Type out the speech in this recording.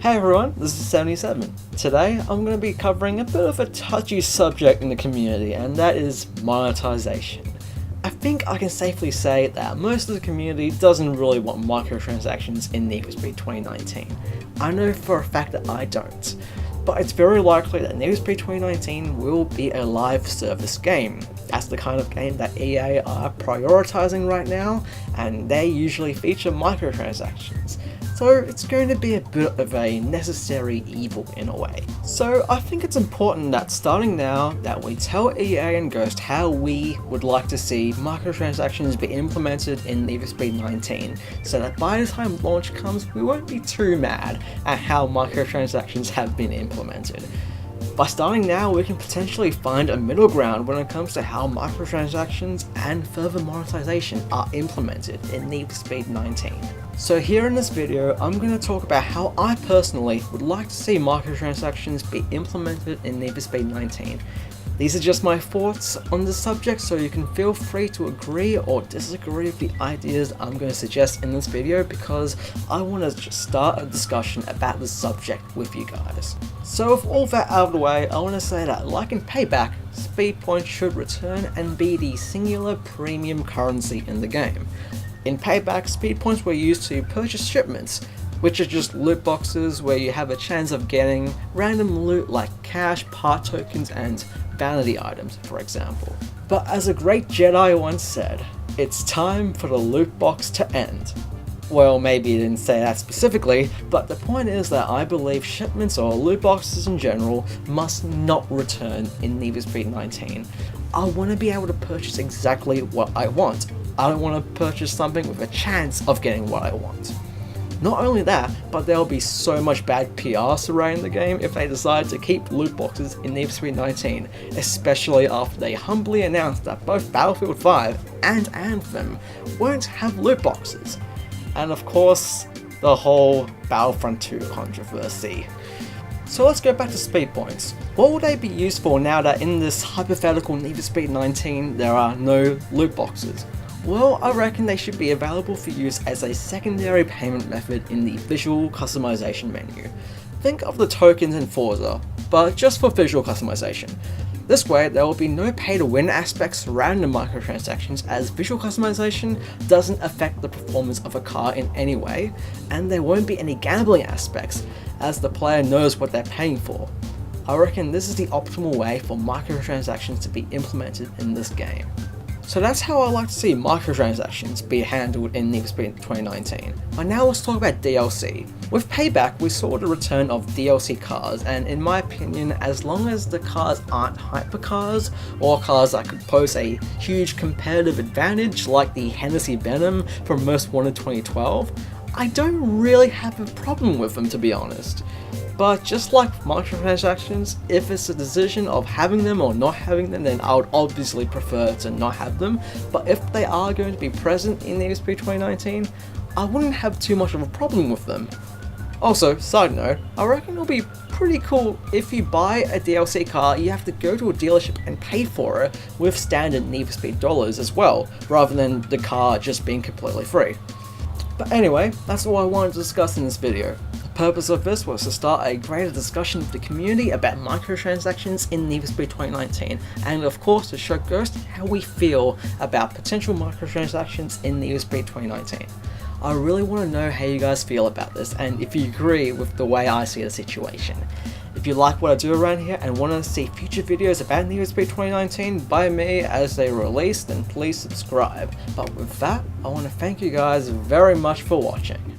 Hey everyone, this is 77. Today I'm going to be covering a bit of a touchy subject in the community, and that is monetization. I think I can safely say that most of the community doesn't really want microtransactions in Need for Speed 2019. I know for a fact that I don't, but it's very likely that Need for Speed 2019 will be a live service game. That's the kind of game that EA are prioritizing right now, and they usually feature microtransactions. So it's going to be a bit of a necessary evil in a way. So I think it's important that starting now that we tell EA and Ghost how we would like to see microtransactions be implemented in Need for Speed 19, so that by the time launch comes we won't be too mad at how microtransactions have been implemented. By starting now, we can potentially find a middle ground when it comes to how microtransactions and further monetization are implemented in Need for Speed 19. So here in this video, I'm going to talk about how I personally would like to see microtransactions be implemented in Need for Speed 19. These are just my thoughts on the subject, so you can feel free to agree or disagree with the ideas I'm going to suggest in this video, because I want to just start a discussion about the subject with you guys. So with all that out of the way, I want to say that like in Payback, speed points should return and be the singular premium currency in the game. In Payback, speed points were used to purchase shipments, which are just loot boxes where you have a chance of getting random loot like cash, part tokens, and vanity items, for example. But as a great Jedi once said, it's time for the loot box to end. Well, maybe he didn't say that specifically, but the point is that I believe shipments or loot boxes in general must not return in Need for Speed 19. I want to be able to purchase exactly what I want. I don't want to purchase something with a chance of getting what I want. Not only that, but there will be so much bad PR surrounding the game if they decide to keep loot boxes in Need for Speed 19, especially after they humbly announced that both Battlefield 5 and Anthem won't have loot boxes. And of course, the whole Battlefront 2 controversy. So let's go back to speed points. What will they be used for now that in this hypothetical Need for Speed 19 there are no loot boxes? Well, I reckon they should be available for use as a secondary payment method in the visual customization menu. Think of the tokens in Forza, but just for visual customization. This way, there will be no pay-to-win aspects surrounding the microtransactions, as visual customization doesn't affect the performance of a car in any way, and there won't be any gambling aspects, as the player knows what they're paying for. I reckon this is the optimal way for microtransactions to be implemented in this game. So that's how I like to see microtransactions be handled in Need for Speed 2019. And now let's talk about DLC. With Payback, we saw the return of DLC cars, and in my opinion, as long as the cars aren't hypercars, or cars that could pose a huge competitive advantage like the Hennessy Venom from Most Wanted 2012, I don't really have a problem with them, to be honest. But just like microtransactions, if it's a decision of having them or not having them, then I would obviously prefer to not have them. But if they are going to be present in Need for Speed 2019, I wouldn't have too much of a problem with them. Also, side note, I reckon it'll be pretty cool if you buy a DLC car, you have to go to a dealership and pay for it with standard Need for Speed dollars as well, rather than the car just being completely free. But anyway, that's all I wanted to discuss in this video. The purpose of this was to start a greater discussion with the community about microtransactions in Need for Speed 2019, and of course to show Ghost how we feel about potential microtransactions in Need for Speed 2019. I really want to know how you guys feel about this, and if you agree with the way I see the situation. If you like what I do around here and want to see future videos about Need for Speed 2019 by me as they release, then please subscribe. But with that, I want to thank you guys very much for watching.